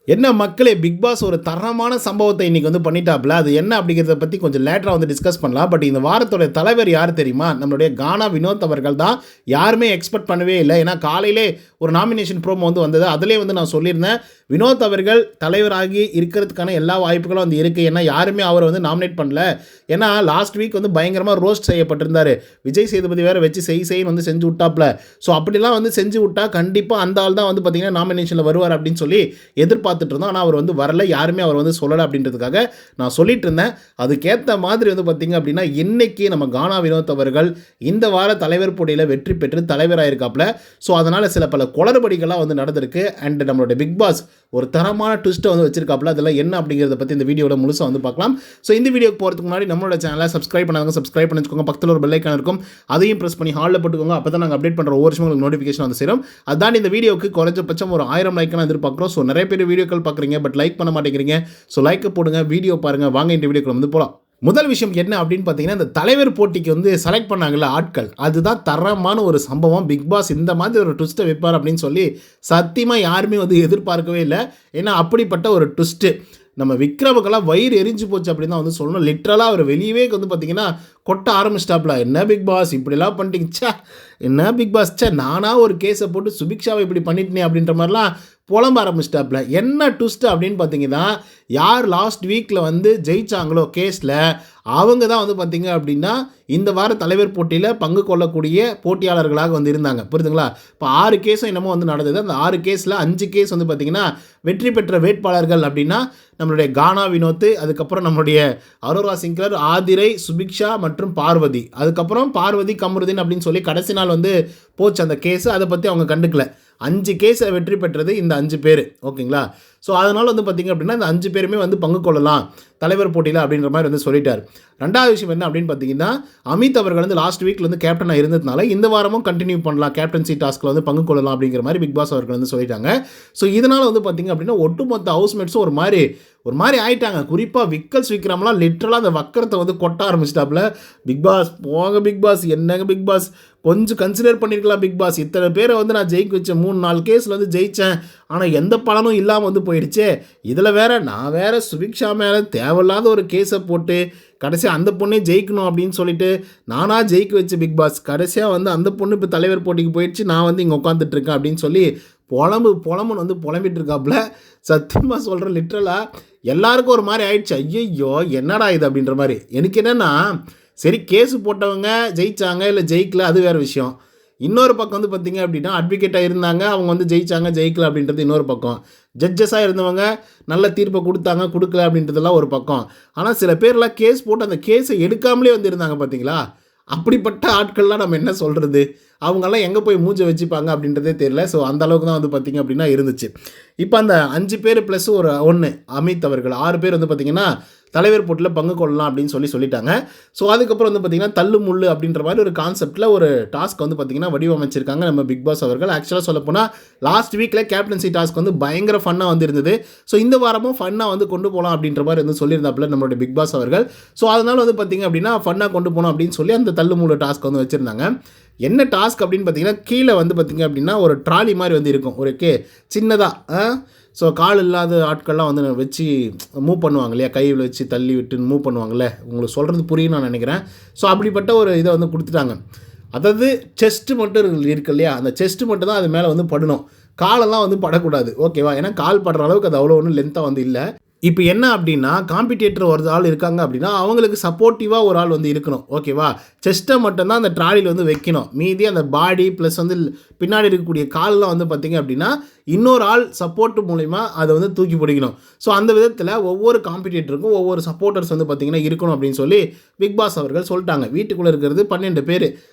என்ன மக்களே, big pass ஒரு தரமான சம்பவத்தை இன்னைக்கு வந்து பண்ணிட்டாப்ல. அது என்ன அப்படிங்கிறத பற்றி கொஞ்சம் லேட்டராக வந்து டிஸ்கஸ் பண்ணலாம். பட் இந்த வாரத்தோட தலைவர் யார் தெரியுமா? நம்மளுடைய கானா வினோத் அவர்கள் தான். யாருமே எக்ஸ்பெக்ட் பண்ணவே இல்லை. ஏன்னா காலையிலே ஒரு நாமினேஷன் ப்ரோமோ வந்து வந்தது. அதிலே வந்து நான் சொல்லியிருந்தேன், வினோத் அவர்கள் தலைவராகி இருக்கிறதுக்கான எல்லா வாய்ப்புகளும் வந்து இருக்குது. ஏன்னா யாருமே அவரை வந்து நாமினேட் பண்ணல. ஏன்னா லாஸ்ட் வீக் வந்து பயங்கரமாக ரோஸ்ட் செய்யப்பட்டிருந்தார். விஜய் சேதுபதி வேறு வச்சு செய்ன்னு வந்து செஞ்சு விட்டாப்ல. ஸோ அப்படிலாம் வந்து செஞ்சு விட்டா கண்டிப்பாக அந்த ஆள் தான் வந்து பார்த்திங்கன்னா நாமினேஷனில் வருவார் அப்படின்னு சொல்லி எதிர்பார்த்துட்டு இருந்தோம். ஆனால் அவர் வந்து வரல, யாருமே அவர் வந்து சொல்லலை அப்படின்றதுக்காக நான் சொல்லிட்டு இருந்தேன். அதுக்கேற்ற மாதிரி வந்து பார்த்திங்க அப்படின்னா இன்னைக்கு நம்ம கானா வினோத் அவர்கள் இந்த வார தலைவர் போட்டியில் வெற்றி பெற்று தலைவராயிருக்காப்ல. ஸோ அதனால் சில பல குளறுபடிகள்லாம் வந்து நடந்திருக்கு. அண்ட் நம்மளோட பிக் பாஸ் ஒரு தரமான ட்விஸ்ட்டை வந்து வச்சிருக்காப்ல. அதெல்லாம் என்ன அப்படிங்கிறத பற்றி இந்த வீடியோவில் முழுசாக வந்து பார்க்கலாம். ஸோ இந்த வீடியோக்கு போகிறதுக்கு முன்னாடி நம்மளோட சேனலை சப்ஸ்கிரைப் பண்ணாங்க, சப்ஸ்கிரைப் பண்ணி வச்சுக்கோங்க. பக்கத்தில் ஒரு பெல் ஐக்கான் இருக்கும், அதையும் ப்ரெஸ் பண்ணி ஹாலில் போட்டுக்கோங்க. அப்போ தான் நாங்கள் அப்டேட் பண்ணுற ஒவ்வொரு விஷயம் உங்களுக்கு நோட்டிஃபிகேஷன் வந்து சேரும். அதான் இந்த வீடியோக்கு குறைஞ்சபட்சம் ஒரு 1000 லைக் எதிர்பார்க்குறோம். ஸோ நிறைய பேர் வீடியோக்கள் பார்க்குறீங்க, பட் லைக் பண்ண மாட்டேங்கிறீங்க. ஸோ லைக் போடுங்க, வீடியோ பாருங்கள். வாங்க இந்த வீடியோக்குள்ள வந்து போகலாம். முதல் விஷயம் என்ன அப்படின்னு பார்த்தீங்கன்னா, இந்த தலைவர் போட்டிக்கு வந்து செலக்ட் பண்ணாங்கல்ல ஆட்கள், அதுதான் தரமான ஒரு சம்பவம். பிக் பாஸ் இந்த மாதிரி ஒரு ட்விஸ்ட்டை வைப்பார் அப்படின்னு சொல்லி சத்தியமாக யாருமே வந்து எதிர்பார்க்கவே இல்லை. ஏன்னா அப்படிப்பட்ட ஒரு ட்விஸ்ட்டு நம்ம விக்ரமுக்கெல்லாம் வயிறு எரிஞ்சு போச்சு அப்படின்னு தான் வந்து சொல்லணும். லிட்ரலாக அவர் வெளியவே வந்து பார்த்தீங்கன்னா கொட்ட ஆரம்பிச்சிட்டாப்ல. என்ன பிக் பாஸ் இப்படிலாம் பண்ணிட்டீங்க, சே என்ன பிக் பாஸ், சே நானாக ஒரு கேஸை போட்டு சுபிக்ஷாவை இப்படி பண்ணிட்டேனே அப்படின்ற மாதிரிலாம் புலம்ப ஆரம்பிச்சிட்டாப்ல. என்ன ட்விஸ்ட்டு அப்படின்னு பார்த்தீங்கன்னா, யார் லாஸ்ட் வீக்கில் வந்து ஜெயிச்சாங்களோ கேஸில், அவங்க தான் வந்து பார்த்திங்க அப்படின்னா இந்த வார தலைவர் போட்டியில் பங்கு கொள்ளக்கூடிய போட்டியாளர்களாக வந்து இருந்தாங்க. புரியுதுங்களா? இப்போ 6 கேஸும் என்னமோ வந்து நடந்தது. அந்த 6 கேஸில் 5 கேஸ் வந்து பார்த்திங்கன்னா வெற்றி பெற்ற வேட்பாளர்கள் அப்படின்னா நம்மளுடைய கானா வினோத், அதுக்கப்புறம் நம்மளுடைய அரோரா சிங்கர், ஆதிரை, சுபிக்ஷா மற்றும் பார்வதி. அதுக்கப்புறம் பார்வதி கமருதீன் அப்படின்னு சொல்லி கடைசி நாள் வந்து போச்சு அந்த கேஸு. அதை பற்றி அவங்க கண்டுக்கல. 5 கேஸை வெற்றி பெற்றது இந்த 5 பேர். ஓகேங்களா? ஸோ அதனால் வந்து பார்த்திங்க அப்படின்னா இந்த 5 பேருமே வந்து பங்கு கொள்ளலாம் தலைவர் போட்டியில் அப்படின்ற மாதிரி வந்து சொல்லிட்டார். ரெண்டாவது விஷயம் என்ன அப்படின்னு பார்த்தீங்கன்னா, அமித் அவர்கள் வந்து லாஸ்ட் வீக்கில் வந்து கேப்டனாக இருந்ததுனால இந்த வாரமும் கண்டினியூ பண்ணலாம், கேப்டன்சி டாஸ்கில் வந்து பங்கு கொள்ளலாம் அப்படிங்கிற மாதிரி பிக் பாஸ் அவர்கள் வந்து சொல்லிட்டாங்க. ஸோ இதனால் வந்து பார்த்திங்க அப்படின்னா ஒட்டுமொத்த ஹவுஸ்மேட்ஸும் ஒரு மாதிரி ஆயிட்டாங்க. குறிப்பாக விக்கல்ஸ் விக்ரம்லாம் லிட்ரலாக அந்த வக்கரத்தை வந்து கொட்ட ஆரம்பிச்சிட்டாப்புல. பிக் பாஸ் போங்க, பிக் பாஸ் என்னங்க பிக் பாஸ், கொஞ்சம் கன்சிடர் பண்ணியிருக்கலாம் பிக் பாஸ். இத்தனை பேரை வந்து நான் ஜெயிக்க வச்சேன், 3-4 கேஸில் வந்து ஜெயித்தேன், ஆனால் எந்த பலனும் இல்லாமல் வந்து போயிடுச்சே. இதில் நான் வேறு சுபிக்ஷா மேலே தேவையில்லாத ஒரு கேஸை போட்டு கடைசியாக அந்த பொண்ணே ஜெயிக்கணும் அப்படின்னு சொல்லிட்டு நானாக ஜெயிக்க வச்சு பிக் பாஸ், கடைசியாக வந்து அந்த பொண்ணு இப்போ தலைவர் போட்டிக்கு போயிடுச்சு, நான் வந்து இங்கே உட்காந்துட்ருக்கேன் அப்படின்னு சொல்லி புலம்புன்னு வந்து புலம்பிட்டு இருக்காப்புல. சத்தியமாக சொல்கிறேன், லிட்ரலாக எல்லாருக்கும் ஒரு மாதிரி ஆயிடுச்சு. ஐயோ என்னடா இது அப்படின்ற மாதிரி. எனக்கு என்னென்னா, சரி கேஸு போட்டவங்க ஜெயித்தாங்க இல்லை ஜெயிக்கல, அது வேறு விஷயம். இன்னொரு பக்கம் வந்து பார்த்திங்க அப்படின்னா அட்வொகேட்டாக இருந்தாங்க, அவங்க வந்து ஜெயித்தாங்க ஜெயிக்கல அப்படின்றது இன்னொரு பக்கம். ஜட்ஜஸாக இருந்தவங்க நல்ல தீர்ப்பை கொடுக்கல அப்படின்றதெல்லாம் ஒரு பக்கம். ஆனால் சில பேர்லாம் கேஸ் போட்டு அந்த கேஸை எடுக்காமலே வந்து இருந்தாங்க பார்த்தீங்களா? அப்படிப்பட்ட ஆட்கள்லாம் நம்ம என்ன சொல்கிறது? அவங்கெல்லாம் எங்கே போய் மூஞ்சை வச்சுப்பாங்க அப்படின்றதே தெரியல. ஸோ அந்த அளவுக்கு தான் வந்து பார்த்திங்க அப்படின்னா இருந்துச்சு. இப்போ அந்த 5 பேர் ப்ளஸ் ஒரு 1 அமித் அவர்கள் 6 பேர் வந்து பார்த்திங்கன்னா தலைவர் போட்டியில் பங்கு கொள்ளலாம் அப்படின்னு சொல்லிட்டாங்க. ஸோ அதுக்கப்புறம் வந்து பார்த்திங்கன்னா தள்ளு முள்ளு அப்படின்ற மாதிரி ஒரு கான்செப்ட்டில் ஒரு டாஸ்க் வந்து பார்த்திங்கன்னா வடிவமைச்சிருக்காங்க நம்ம பிக் பாஸ் அவர்கள். ஆக்சுவலாக சொல்லப்போனால் லாஸ்ட் வீக்கில் கேப்டன்சி டாஸ்க் வந்து பயங்கர ஃபன்னாக வந்து இருந்தது. ஸோ இந்த வாரமும் ஃபன்னாக வந்து கொண்டு போகலாம் அப்படின்ற மாதிரி வந்து சொல்லியிருந்தாப்புல நம்மளுடைய பிக் பாஸ் அவர்கள். ஸோ அதனால் வந்து பார்த்திங்க அப்படின்னா ஃபன்னாக கொண்டு போகணும் அப்படின்னு சொல்லி அந்த தள்ளு முள்ளு டாஸ்க் வந்து வச்சுருந்தாங்க. என்ன டாஸ்க் அப்படின்னு பார்த்தீங்கன்னா, கீழே வந்து பார்த்திங்க அப்படின்னா ஒரு ட்ராலி மாதிரி வந்து இருக்கும், ஒரு சின்னதாக. ஸோ கால் இல்லாத ஆட்கள்லாம் வந்து வச்சு மூவ் பண்ணுவாங்க இல்லையா, கையில் வச்சு தள்ளி விட்டு மூவ் பண்ணுவாங்கள்ல, உங்களுக்கு சொல்கிறது புரியும் நான் நினைக்கிறேன். ஸோ அப்படிப்பட்ட ஒரு இதை வந்து கொடுத்துட்டாங்க. அதாவது செஸ்ட்டு மட்டும் இருக்கு இல்லையா, அந்த செஸ்ட்டு மட்டும் தான் அது மேலே வந்து படணும், காலெல்லாம் வந்து படக்கூடாது. ஓகேவா? ஏன்னா கால் படுற அளவுக்கு அது அவ்வளோ ஒன்றும் லென்த்தாக வந்து இல்லை. இப்போ என்ன அப்படின்னா, காம்படிட்டர் ஒரு ஆள் இருக்காங்க அப்படின்னா அவங்களுக்கு சப்போர்ட்டிவாக ஒரு ஆள் வந்து இருக்கணும். ஓகேவா? செஸ்ட்டை மட்டும்தான் அந்த ட்ராலியில் வந்து வைக்கணும். மீதி அந்த பாடி ப்ளஸ் வந்து பின்னாடி இருக்கக்கூடிய காலெலாம் வந்து பார்த்திங்க அப்படின்னா இன்னொரு ஆள் சப்போர்ட்டு மூலிமா அதை வந்து தூக்கி பிடிக்கணும். ஸோ அந்த விதத்தில் ஒவ்வொரு காம்படிட்டருக்கும் ஒவ்வொரு சப்போர்ட்டர்ஸ் வந்து பார்த்திங்கன்னா இருக்கணும் அப்படின்னு சொல்லி பிக் பாஸ் அவர்கள் சொல்லிட்டாங்க. வீட்டுக்குள்ளே இருக்கிறது 12 பேர்,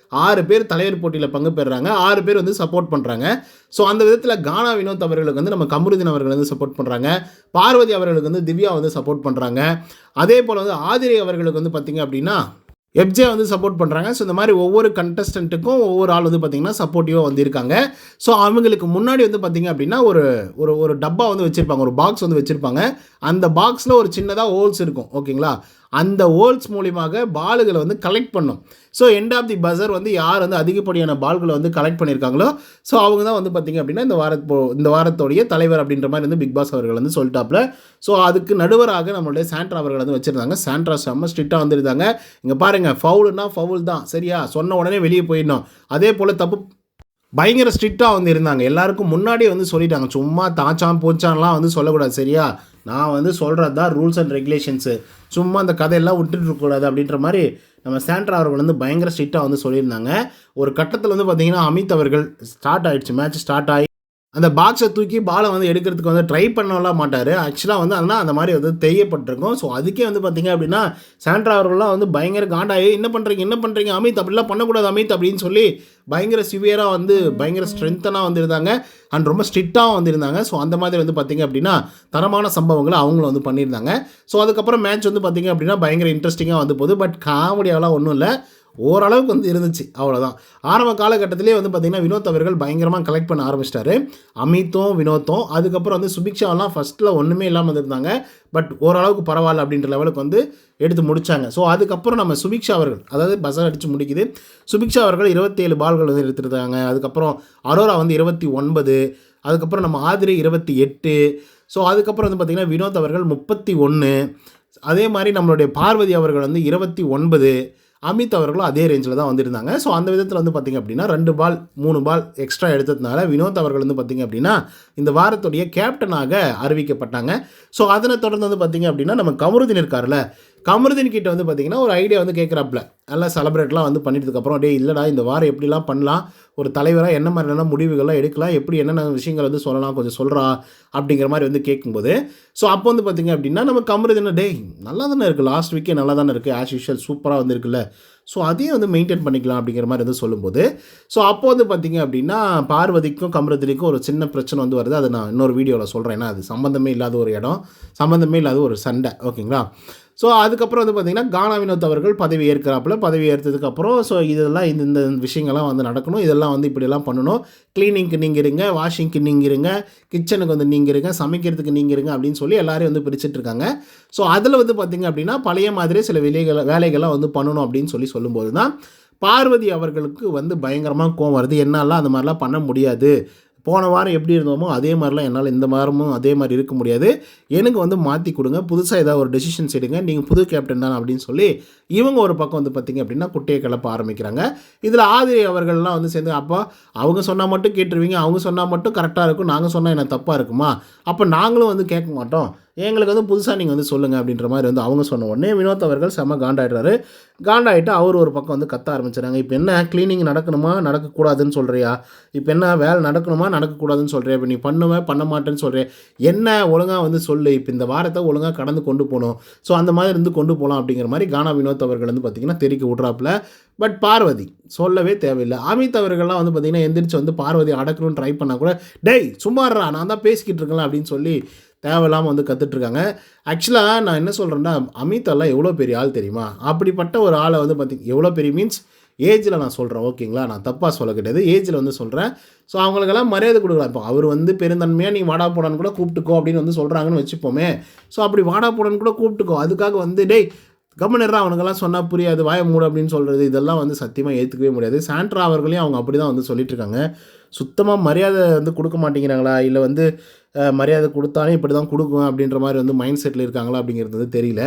6 பேர் தலைவர் போட்டியில் பங்கு பெறுறாங்க, 6 பேர் வந்து சப்போர்ட் பண்ணுறாங்க. ஸோ அந்த விதத்தில் கானா வினோத் அவர்களுக்கு வந்து நம்ம கமருதீன் அவர்கள் வந்து சப்போர்ட் பண்ணுறாங்க, பார்வதி அவர்களுக்கு வந்து திவ்யா வந்து சப்போர்ட் பண்ணுறாங்க, அதே போல் வந்து ஆதிரை அவர்களுக்கு வந்து பார்த்திங்க அப்படின்னா எப்ஜே வந்து சப்போர்ட் பண்ணுறாங்க. ஸோ இந்த மாதிரி ஒவ்வொரு கண்டஸ்டண்ட்டுக்கும் ஒவ்வொரு ஆள் வந்து பார்த்திங்கன்னா சப்போர்ட்டிவாக வந்து இருக்காங்க. ஸோ அவங்களுக்கு முன்னாடி வந்து பார்த்திங்க அப்படின்னா ஒரு ஒரு டப்பா வந்து வச்சுருப்பாங்க, ஒரு பாக்ஸ் வந்து வச்சுருப்பாங்க. அந்த பாக்ஸில் ஒரு சின்னதாக ஹோல்ஸ் இருக்கும். ஓகேங்களா? அந்த ஹோல்ஸ் மூலியமாக பால்களை வந்து கலெக்ட் பண்ணும். So end of the buzzer வந்து யார் வந்து அதிகப்படியான பால்களை வந்து கலெக்ட் பண்ணியிருக்காங்களோ ஸோ அவங்க தான் வந்து பார்த்திங்க அப்படின்னா இந்த வாரத்தோடைய தலைவர் அப்படின்ற மாதிரி வந்து பிக் பாஸ் அவர்கள் வந்து சொல்லிட்டாப்புல. ஸோ அதுக்கு நடுவராக நம்மளுடைய சாண்ட்ரா அவர்கள் வந்து வச்சுருந்தாங்க. சாண்ட்ரா செம்ம ஸ்ட்ரிக்டாக வந்துருந்தாங்க. இங்கே பாருங்கள், ஃபவுலுன்னா ஃபவுல் தான், சரியா, சொன்ன உடனே வெளியே போயிடணும். அதே போல் தப்பு பயங்கர ஸ்ட்ரிக்டாக வந்து இருந்தாங்க. எல்லாருக்கும் முன்னாடியே வந்து சொல்லிட்டாங்க, சும்மா தாச்சான் போச்சான்லாம் வந்து சொல்லக்கூடாது, சரியா, நான் வந்து சொல்கிறது தான் ரூல்ஸ் அண்ட் ரெகுலேஷன்ஸு, சும்மா அந்த கதையெல்லாம் விட்டுட்டு இருக்கக்கூடாது அப்படின்ற மாதிரி நம்ம சாண்ட்ரா அவர்கள் வந்து பயங்கர ஸ்ட்ரிக்டாக வந்து சொல்லியிருந்தாங்க. ஒரு கட்டத்தில் வந்து பார்த்திங்கன்னா அமித் அவர்கள் ஸ்டார்ட் ஆகிடுச்சு, மேட்ச் ஸ்டார்ட் ஆகி அந்த பாக்ஸை தூக்கி பாலை வந்து எடுக்கிறதுக்கு வந்து ட்ரை பண்ணலாம் மாட்டார். ஆக்சுவலாக வந்து அதனால் அந்த மாதிரி வந்து தெரியப்பட்டிருக்கும். ஸோ அதுக்கே வந்து பார்த்திங்க அப்படின்னா சாண்ட்ரா அவர்கள்லாம் வந்து பயங்கர காண்டாகி, என்ன பண்ணுறீங்க அமித், அப்படிலாம் பண்ணக்கூடாது அமித் அப்படின்னு சொல்லி பயங்கர சிவியராக வந்து பயங்கர ஸ்ட்ரென்த்தனாக வந்து இருந்தாங்க. அண்ட் ரொம்ப ஸ்ட்ரிக்டாகவும் வந்திருந்தாங்க. ஸோ அந்த மாதிரி வந்து பார்த்திங்க அப்படின்னா தரமான சம்பவங்களை அவங்களும் வந்து பண்ணியிருந்தாங்க. ஸோ அதுக்கப்புறம் மேட்ச் வந்து பார்த்திங்க அப்படின்னா பயங்கர இன்ட்ரெஸ்டிங்காக வந்து போகுது. பட் காமெடியாலாம் ஒன்றும் இல்லை, ஓரளவுக்கு வந்து இருந்துச்சு, அவ்வளோதான். ஆரம்ப காலகட்டத்திலே வந்து பார்த்திங்கன்னா வினோத் அவர்கள் பயங்கரமாக கலெக்ட் பண்ண ஆரம்பிச்சிட்டாரு, அமித்தும் வினோத்தும். அதுக்கப்புறம் வந்து சுபிக்ஷாவெல்லாம் ஃபஸ்ட்டில் ஒன்றுமே இல்லாமல் வந்துருந்தாங்க. பட் ஓரளவுக்கு பரவாயில்ல அப்படின்ற லெவலுக்கு வந்து எடுத்து முடித்தாங்க. ஸோ அதுக்கப்புறம் நம்ம சுபிக்ஷா அவர்கள், அதாவது பஸர் அடித்து முடிக்குது, சுபிக்ஷா அவர்கள் 27 பால்கள் வந்து எடுத்துருந்தாங்க. அதுக்கப்புறம் அரோரா வந்து 29, அதுக்கப்புறம் நம்ம ஆதிரி 28. ஸோ அதுக்கப்புறம் வந்து பார்த்திங்கன்னா வினோத் அவர்கள் 31, அதே மாதிரி நம்மளுடைய பார்வதி அவர்கள் வந்து 29, அமித் அவர்களும் அதே ரேஞ்சில் தான் வந்திருந்தாங்க. ஸோ அந்த விதத்தில் வந்து பார்த்திங்க அப்படின்னா 2 பால் 3 பால் எக்ஸ்ட்ரா எடுத்ததுனால வினோத் அவர்கள் வந்து பார்த்திங்க அப்படின்னா இந்த வாரத்துடைய கேப்டனாக அறிவிக்கப்பட்டாங்க. ஸோ அதனை தொடர்ந்து வந்து பார்த்திங்க அப்படின்னா நம்ம கமருதீன் இருக்கார்ல, கமருதீன் கிட்ட வந்து பார்த்திங்கன்னா ஒரு ஐடியா வந்து கேட்குறாப்புல, நல்லா செலிப்ரேட்லாம் வந்து பண்ணிட்டதுக்கப்புறம், டே இல்லைடா இந்த வாரம் எப்படிலாம் பண்ணலாம், ஒரு தலைவராக என்ன மாதிரியான முடிவுகள்லாம் எடுக்கலாம், எப்படி என்னென்ன விஷயங்கள் வந்து சொல்லலாம், கொஞ்சம் சொல்கிறா அப்படிங்கிற மாதிரி வந்து கேட்கும்போது, ஸோ அப்போ வந்து பார்த்திங்க அப்படின்னா நம்ம கமருதீன், டே நல்லா தானே இருக்குது, லாஸ்ட் வீக்கே நல்லா தானே இருக்குது, ஆஸ் யூஷுவல் சூப்பராக வந்து இருக்குல்ல, ஸோ அதையும் வந்து மெயின்டைன் பண்ணிக்கலாம் அப்படிங்கிற மாதிரி வந்து சொல்லும்போது, ஸோ அப்போ வந்து பார்த்திங்க அப்படின்னா பார்வதிக்கும் கமருதீனுக்கும் ஒரு சின்ன பிரச்சனை வந்து வருது. அதை நான் இன்னொரு வீடியோவில் சொல்கிறேன், ஏன்னா அது சம்மந்தமே இல்லாத ஒரு இடம், சம்மந்தமே இல்லாத ஒரு சண்டை, ஓகேங்களா. ஸோ அதுக்கப்புறம் வந்து பார்த்திங்கன்னா கானா வினோத் அவர்கள் பதவி ஏற்கிறாப்புல. பதவி ஏற்றதுக்கப்புறம் ஸோ இதெல்லாம் இந்த விஷயங்கள்லாம் வந்து நடக்கணும், இதெல்லாம் வந்து இப்படியெல்லாம் பண்ணணும், க்ளீனிங்க்கு நீங்கள் இருங்க, வாஷிங்க்கு நீங்கள் இருங்க, கிச்சனுக்கு வந்து நீங்கள் இருங்க, சமைக்கிறதுக்கு நீங்கள் இருங்க அப்படின்னு சொல்லி எல்லாரையும் வந்து பிரிச்சுட்ருக்காங்க. ஸோ அதில் வந்து பார்த்திங்க அப்படின்னா பழைய மாதிரியே சில வேலைகள்லாம் வந்து பண்ணணும் அப்படின்னு சொல்லும்போது தான் பார்வதி அவர்களுக்கு வந்து பயங்கரமாக கோவம் வருது. என்னால் அந்த மாதிரிலாம் பண்ண முடியாது, போன வாரம் எப்படி இருந்தோமோ அதே மாதிரிலாம் என்னால் இந்த வாரமும் அதே மாதிரி இருக்க முடியாது, எனக்கு வந்து மாற்றி கொடுங்க, புதுசாக ஏதாவது ஒரு டெசிஷன்ஸ் எடுங்க, நீங்கள் புது கேப்டன் தான் அப்படின்னு சொல்லி இவங்க ஒரு பக்கம் வந்து பார்த்திங்க அப்படின்னா குட்டையை கிளப்ப ஆரம்பிக்கிறாங்க. இதில் ஆதிரி அவர்கள்லாம் வந்து சேர்ந்து, அப்போ அவங்க சொன்னால் மட்டும் கேட்டுருவீங்க, அவங்க சொன்னால் மட்டும் கரெக்டாக இருக்கும், நாங்கள் சொன்னால் என்ன தப்பாக இருக்குமா, அப்போ நாங்களும் வந்து கேட்க மாட்டோம், எங்களுக்கு வந்து புதுசாக நீங்கள் வந்து சொல்லுங்கள் அப்படின்ற மாதிரி வந்து அவங்க சொன்ன உடனே வினோத் அவர்கள் செம்ம காண்டாயிடுறாரு. காண்டாயிட்டு அவர் ஒரு பக்கம் வந்து கத்த ஆரம்பிச்சிடறாங்க, இப்போ என்ன க்ளீனிங் நடக்கணுமா நடக்கக்கூடாதுன்னு சொல்கிறியா, இப்போ என்ன வேலை நடக்கணுமா நடக்கக்கூடாதுன்னு சொல்கிறியா, இப்போ நீ பண்ணுவேன் பண்ண மாட்டேன்னு சொல்கிறேன், என்ன ஒழுங்காக வந்து சொல்லு, இப்போ இந்த வாரத்தை ஒழுங்காக கடந்து கொண்டு போகணும், ஸோ அந்த மாதிரி இருந்து கொண்டு போகலாம் அப்படிங்கிற மாதிரி கானா வினோத் அவர்கள் வந்து பார்த்திங்கன்னா தெரிவிக்க விட்றாப்புல. பட் பார்வதி சொல்லவே தேவையில்லை. அமித் அவர்கள்லாம் வந்து பார்த்திங்கன்னா எந்திரிச்சு வந்து பார்வதி அடக்கணும்னு ட்ரை பண்ணால் கூட, டேய் சும்மாறா நான் தான் பேசிக்கிட்டு இருக்கலாம் அப்படின்னு சொல்லி தேவையில்லாமல் வந்து கற்றுட்ருக்காங்க. ஆக்சுவலாக நான் என்ன சொல்கிறேன்னா, அமித் எல்லாம் எவ்வளோ பெரிய ஆள் தெரியுமா, அப்படிப்பட்ட ஒரு ஆளை வந்து பார்த்திங்க, எவ்வளோ பெரிய மீன்ஸ் ஏஜில் நான் சொல்கிறேன், ஓகேங்களா, நான் தப்பாக சொல்ல கிடையாது, ஏஜில் வந்து சொல்கிறேன். ஸோ அவங்களுக்கெல்லாம் மரியாதை கொடுக்கலாம். இப்போ அவர் வந்து பெருந்தன்மையாக நீ வாடா போடான்னு கூட கூப்பிட்டுக்கோ அப்படின்னு வந்து சொல்கிறாங்கன்னு வச்சுப்போமே, ஸோ அப்படி வாடா போடான்னு கூட கூப்பிட்டுக்கோ, அதுக்காக வந்து டேய் கம்முனர்ரா அவனுங்கெல்லாம் சொன்னால் புரியாது வாய மூடு அப்படின்னு சொல்கிறது, இதெல்லாம் வந்து சத்தியமாக ஏற்றுக்கவே முடியாது. சாண்ட்ரா அவர்களையும் அவங்க அப்படி தான் வந்து சொல்லிட்டுருக்காங்க, சுத்தமாக மரியாதை வந்து கொடுக்க மாட்டேங்கிறாங்களா, இல்லை வந்து மரியாதை கொடுத்தாலும் இப்படி தான் கொடுக்குவேன் அப்படின்ற மாதிரி வந்து மைண்ட் செட்டில் இருக்காங்களா அப்படிங்கிறது வந்து தெரியல.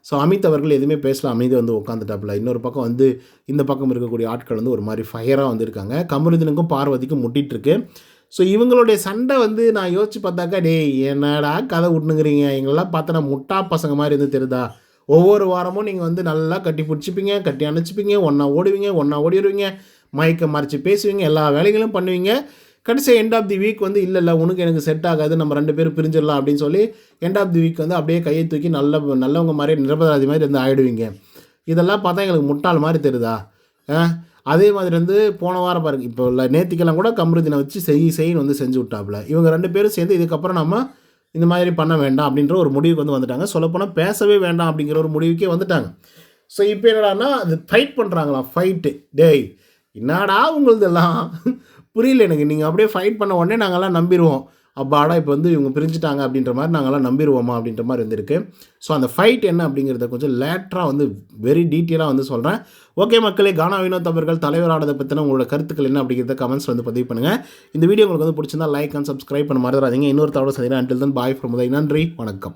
ஸோ அமித் அவர்கள் எதுவுமே பேசலாம், அமைதி வந்து உட்காந்துட்டாப்புல. இன்னொரு பக்கம் வந்து இந்த பக்கம் இருக்கக்கூடிய ஆட்கள் வந்து ஒரு மாதிரி ஃபயராக வந்துருக்காங்க, கமருதீனுக்கும் பார்வதிக்கும் முட்டிகிட்ருக்கு. ஸோ இவங்களுடைய சண்டை வந்து நான் யோசிச்சு பார்த்தாக்கா, டேய் என்னடா கதை விட்டுனுங்கிறீங்க, எங்களெல்லாம் பார்த்தா முட்டா பசங்க மாதிரி வந்து தெரியுதா, ஒவ்வொரு வாரமும் நீங்கள் வந்து நல்லா கட்டி பிடிச்சிப்பீங்க, கட்டி அணைச்சிப்பீங்க, ஒன்றா ஓடுவீங்க, ஒன்றா ஓடிடுவீங்க, மயக்க மறைச்சி பேசுவீங்க, எல்லா வேலைகளும் பண்ணுவீங்க, கடைசி எண்ட் ஆஃப் தி வீக் வந்து இல்லை உனக்கு எனக்கு செட் ஆகாது, நம்ம 2 பேரும் பிரிஞ்சிடலாம் அப்படின்னு சொல்லி எண்ட் ஆஃப் தி வீக் வந்து அப்படியே கையை தூக்கி நல்லவங்க மாதிரி நிரபராதி மாதிரி வந்து ஆகிடுவீங்க. இதெல்லாம் பார்த்தா எங்களுக்கு முட்டாள் மாதிரி தெரியுதா. அதே மாதிரி வந்து போன வாரம் பாருங்கள், இப்போ இல்லை நேற்றுக்கெல்லாம் கூட கமருதீனை வச்சு செய்யின்னு வந்து செஞ்சு விட்டாப்புல. இவங்க 2 பேரும் சேர்ந்து இதுக்கப்புறம் நம்ம இந்த மாதிரி பண்ண வேண்டாம் அப்படின்ற ஒரு முடிவுக்கு வந்து வந்துட்டாங்க. சொல்லப்போனால் பேசவே வேண்டாம் அப்படிங்கிற ஒரு முடிவுக்கே வந்துட்டாங்க. ஸோ இப்போ என்னடான்னா அது ஃபைட் பண்ணுறாங்களாம், ஃபைட்டு. டேய் என்னடா உங்களுதெல்லாம் புரியல எனக்கு, நீங்கள் அப்படியே ஃபைட் பண்ண உடனே நாங்கள்லாம் நம்பிடுவோம், அப்பாடா இப்போ வந்து இவங்க பிரிஞ்சுட்டாங்க அப்படின்ற மாதிரி நாங்கள்லாம் நம்பிடுவோமா அப்படின்ற மாதிரி வந்துருக்கு. ஸோ அந்த ஃபைட் என்ன அப்படிங்கிறத கொஞ்சம் லேட்டராக வந்து வெரி டீட்டெயிலாக வந்து சொல்கிறேன். ஓகே மக்களே, கானா வினோத் அவர்கள் தலைவரானதை பற்றின உங்களோட கருத்துக்கள் என்ன அப்படிங்கிறத கமெண்ட்ஸ் வந்து பதிவு பண்ணுங்கள். இந்த வீடியோ உங்களுக்கு வந்து பிடிச்சிருந்தா லைக் அண்ட் சப்ஸ்கிரைப் பண்ண மறந்துடாதீங்க. இன்னொரு தடவை சந்திக்கிறேன். Until then bye from Uday. நன்றி, வணக்கம்.